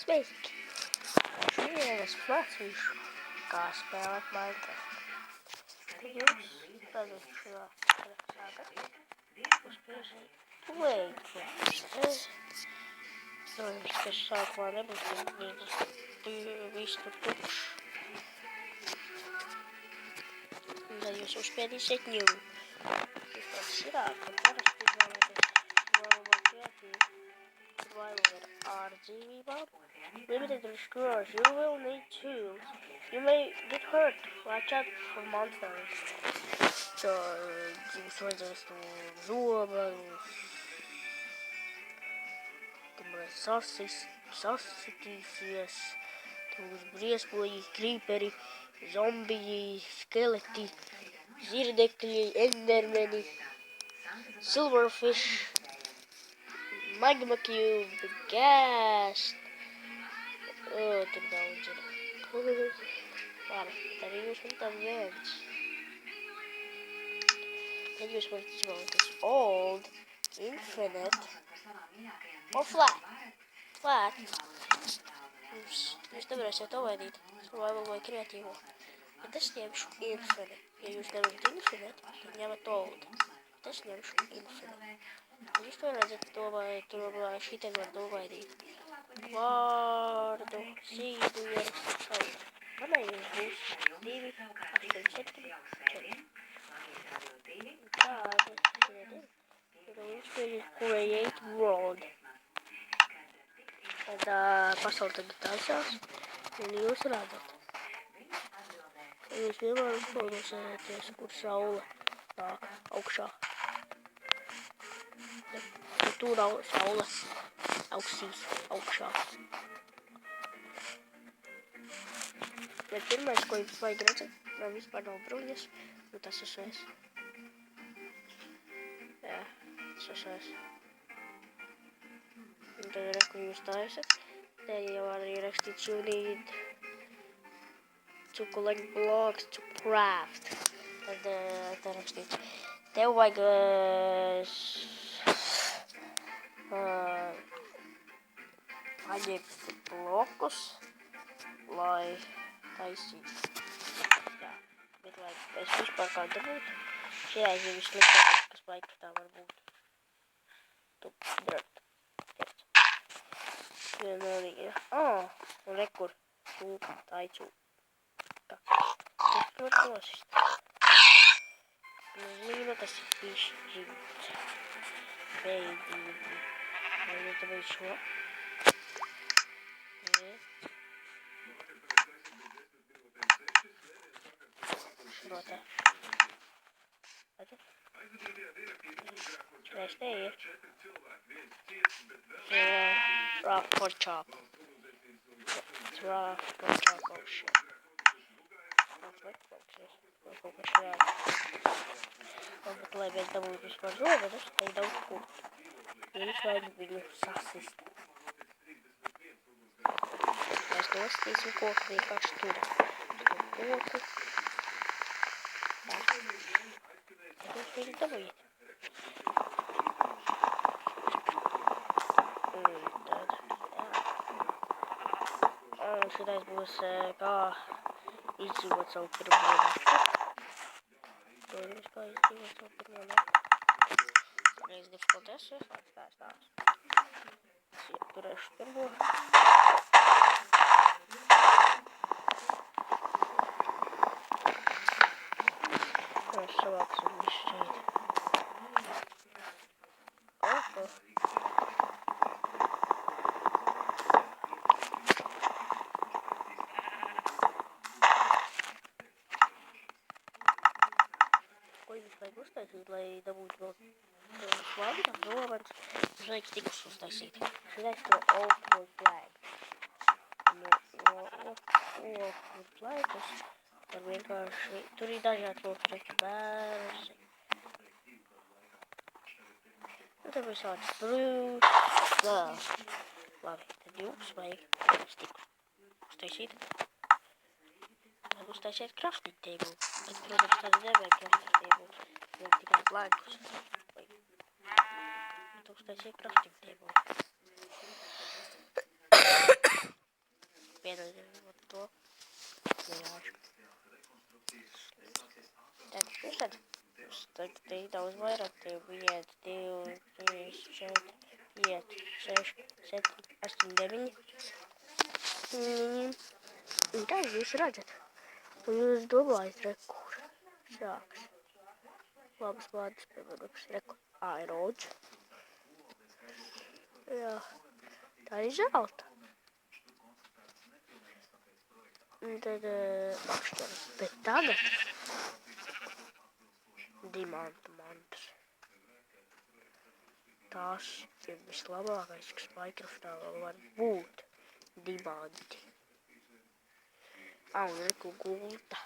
Sveiki! Šodien es mācīšu, kā spēlēt Minecraft. Tad jūs redzat šajā sākat uzspiežat play class. Protams, ka sākumā nebūs viss tur tukšs. Un tad jūs uzspiedīsiet new. Jūs tāds ir, ka parasti izvēlēties survival kreatīvu. Survival ir ar dzīvībām. Limited rescuers, you will need tools. You may get hurt. Watch out for monsters. Jums vajadzēs to zobenus. Tur sasitīsies. Tur būs briesmoļi, creeperi, zombiji, skeleti, zirdekļi, endermeni, silverfish, magma cube, ghast. Tik daudz ir. Labi, tad jūs man tam viens. Tad jūs varat izvēlēties old, infinite, or flat. Flat. Jūs nevarēsiet to vaidīt, survival vai kreatīvo. Bet es ņemšu infinite. Ja jūs nevarat infinite, tad ņemat old. Bet es ņemšu infinite. Jūs to redzat, šitai var novaidīt. Vārdu, zīdu ierakstīt šeit. Manējums būs 2, 8, 7, 4. Tāda šeit ir. Tad jums ir create world. Tad pasauli tagad taisās. Un jūs redzat. Jūs vienmēr uzpildosieties, kur saule nāk augšā. Tur saule augsīs augšā. Bet pirmais, ko jums vajag redzēt, nav vispār nav bruņas, un tas esmu es. Jā, tas esmu es. Un tad kur jūs taisat, te jau arī rakstīts you need to collect blocks to craft. Tad rakstīts, tev vajag paņemt blokus, lai taisītu. Jā, bet lai es vispār kā dabūtu, šajā ir visliktākais, kas Minecraftā var būt. Dirt. Vienalīgi. Un rekur. Cūka, tā ir cūka. Tas var nosist. Zinu, tas ir pišķiņš. Beidīgi. Vai jūs dabūjāt šo? Šo te. Šreiz te ir. Rough for chop. It's rough for chop. Oh shit. Kaut kas šajā. Bet lai mēs dabūtu vispār zobenus, tai daudz kur. Jums vajag viņu sasist. Mēs nostīsim koku vienkārši tur. Koku. Tā. Jūs viņu dabūjāt. Un šitais būs kā izdzīvot savu pirmo nakti. Protams, kā izdzīvot savu pirmo nakti. Reiz difficulties, tās. Turēšu pirmo. Mēs savāksim visu šeit. Ko jums vajag uztaisīt, lai dabūtu vēl slādu, zobenus, jums vajag stikus uztaisīt. Šitais to old flag. No old flagus var vienkārši, tur ir dažādi lūkšķi, bērns. Un tad būs tāds brūs. Labi, tad jums vajag stikus uztaisīt. Tad uztaisiet crafting table. Bet, protams, tad nevajag crafting table. Vajag tikai blankus. Tad uztaisiet crafting table. pieņemot to. Vienkārši. Tad jūs tad, tagad te ir daudz vairāk, te 1, 2, 3, 4, 5, 6, 7, 8, 9. Un tā jūs redzat. Un jūs domājat, kur sāks. Labas vārdas, piemēram, Airods. Jā, tā ir zelta. Un tad apšķiras. Bet tagad dimanta mantas. Tās ir vislabākais, kas Minecraftā vēl var būt. Dimanti. Un reku gulta.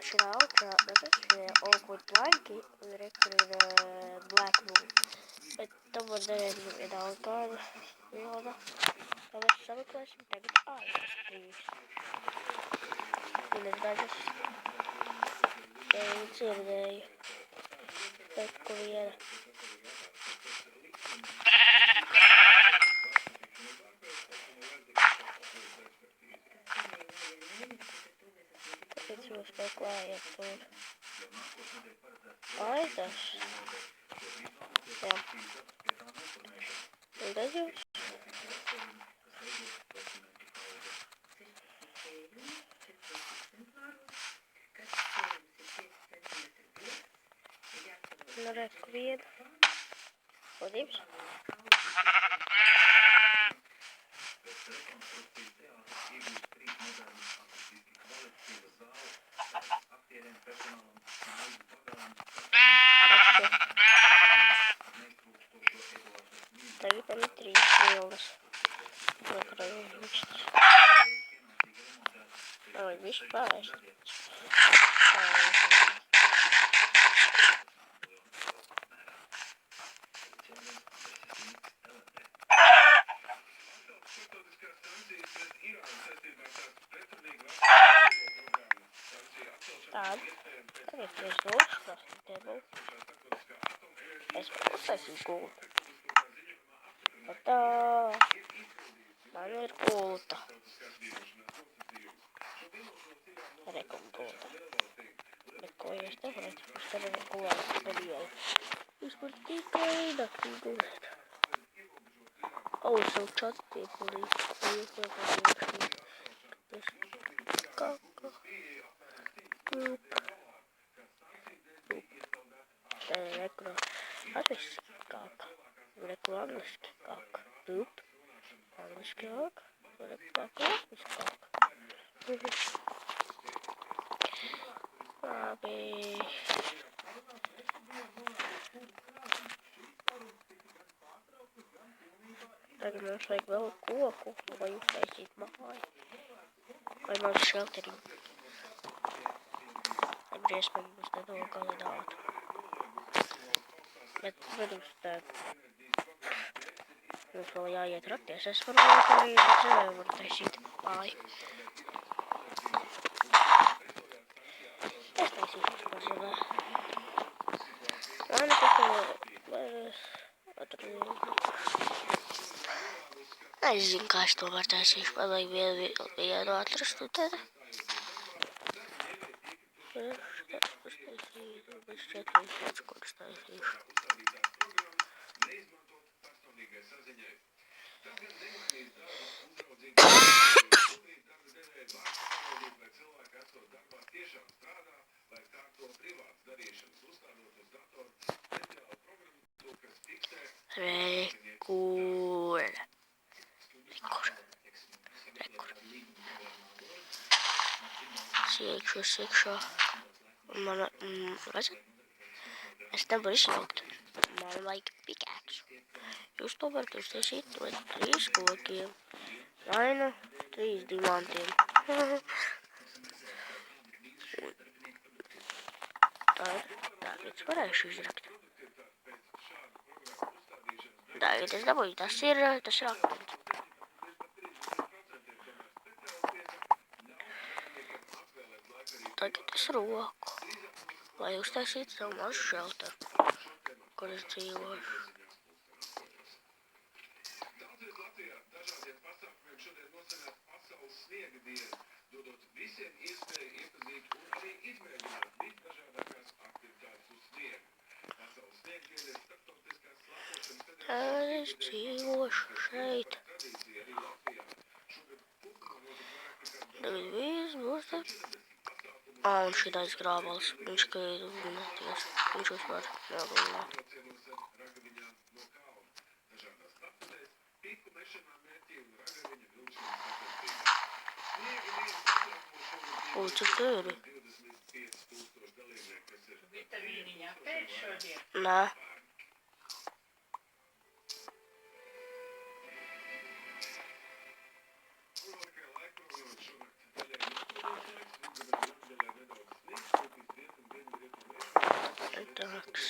Šrauka, redzat, oakwood planki un reku ir black wool. Bet tam var devēt nedaudz kādu joda. Tā mēs sameklēsim tagad ārās trīs. Un es dažas dzirdēju. Reku viena. Tāpēc jūs meklējat tur. Aitas. Jā. Un tad jūs. Nu, reku vienu. Un divs. Tagad arī 3 vilnas. Otrajā miksturs. Vai visu pārēst. Tādu. Tagad es došu, kas te būs. Es uztaisīju gultu. Tā. Man ir gulta. Rekum gulta. Bet ko jūs nevarat? Jūs te varat gulēt video. Jūs var tikai naktī gulēt. Savu čatu tiepulīt. Jūs varat gulēt. Kaka. Lūp. Te reku. Atviss kaka. Reku angliski kaka. Lūp. Angliski kaka. Reku kaka. Angliski kaka. Labi. Tagad mums vajag vēl koku, lai uztaisīt māju. Vai mazu šelteriņu. Briesmīgi mums nedogalinātu. Bet, protams, tā mums vēl jāiet rakties. Es varu arī zemē varu taisīt māju. Es taisīšu par zemē. Lai nekas atradu. Es zinu, kā es to varu taisīšu. Man vajag vienu atrastu tad. Es četrīšu, ko es taisīšu. Rekur. Siekšu. Un man, redzat? Es nevaru izsaukt. Man vajag pickaxe. Jūs to varat uztaisīt no 3 kokiem. Vai nu 3 dimantiem. Tagad es varēšu izrakt. Tagad es dabūju, tas ir akmens. Tagad es roku, lai uztaisītu savu mazu šelteru, kur es dzīvošu. Es dzīvošu šeit. Tagad viss būs te. Un šitais grābals. Viņš, ka neties. Viņš uzvar neapvienot. Cik te ir? Vitamīniņā pēc šodien. Nē. Taks.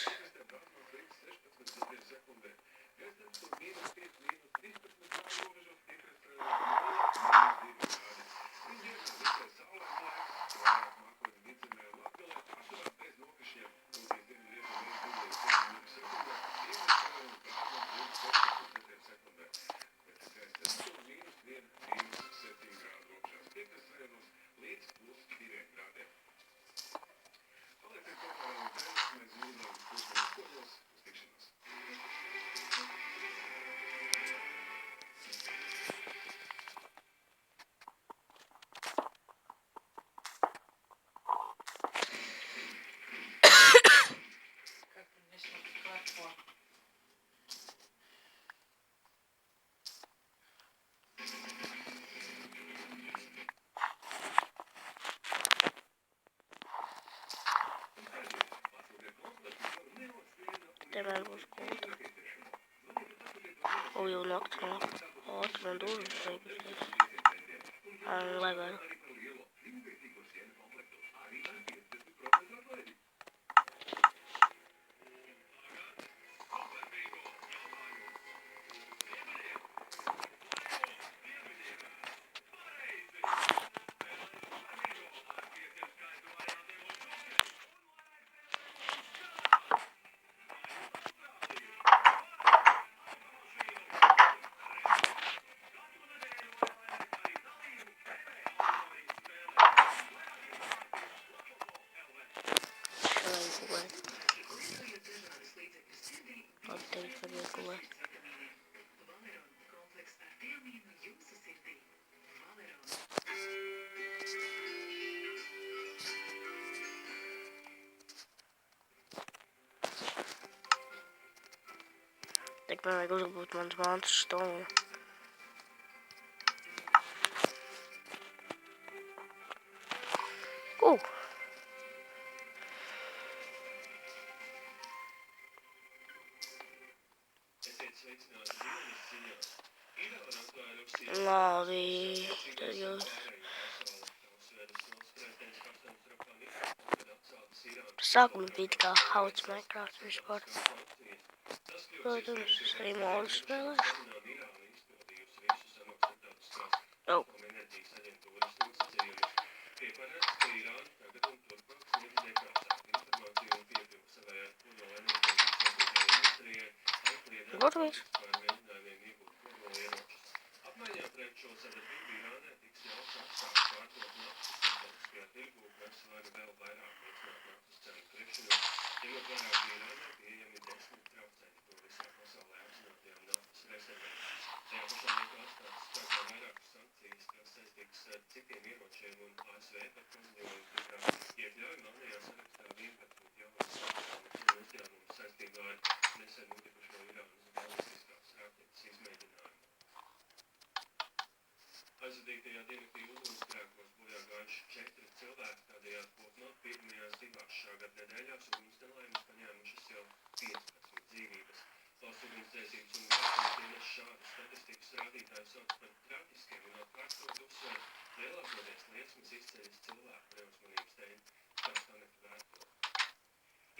Temel būs kulta. O, jau nakts nāk. O, tu man durvis beigusies. Lai varu. Tik man vajag uzlabūt mans mantas stonu. Labi, tad jūs. Sākumā bija kā Hauts Minecraft vispār. Protams, es arī modu spēlēšu. Oh. Gotovies. Aizvadītajā diennaktī ugunsgrēkos bojā gājuši 4 cilvēki, tādējādi Portnot pirmajās divās šā gada nedēļās ugunsnelaimes paņēmušas jau 15 dzīvības. Valsts ugunsdzēsības un glābšanas dienas šādu statistikas rādītājus sauc par traģiskiem un atkārtot uzsver lielākoties liesmas izceļas cilvēku neuzmanības dēļ, stāstā Vērto.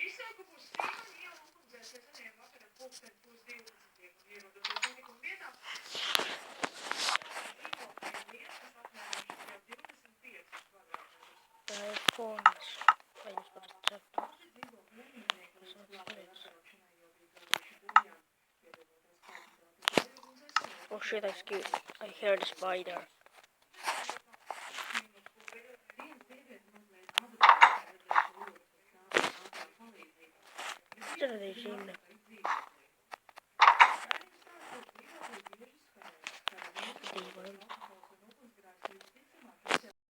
Izsākumus Sīmanu ielu ugunsdzēsēšaniem vakarā pulksten 12. un ierodoties notikuma vietā. Tā ir formas. Vai jūs pat receptu? Oh shit, I heard a spider. televizijnu.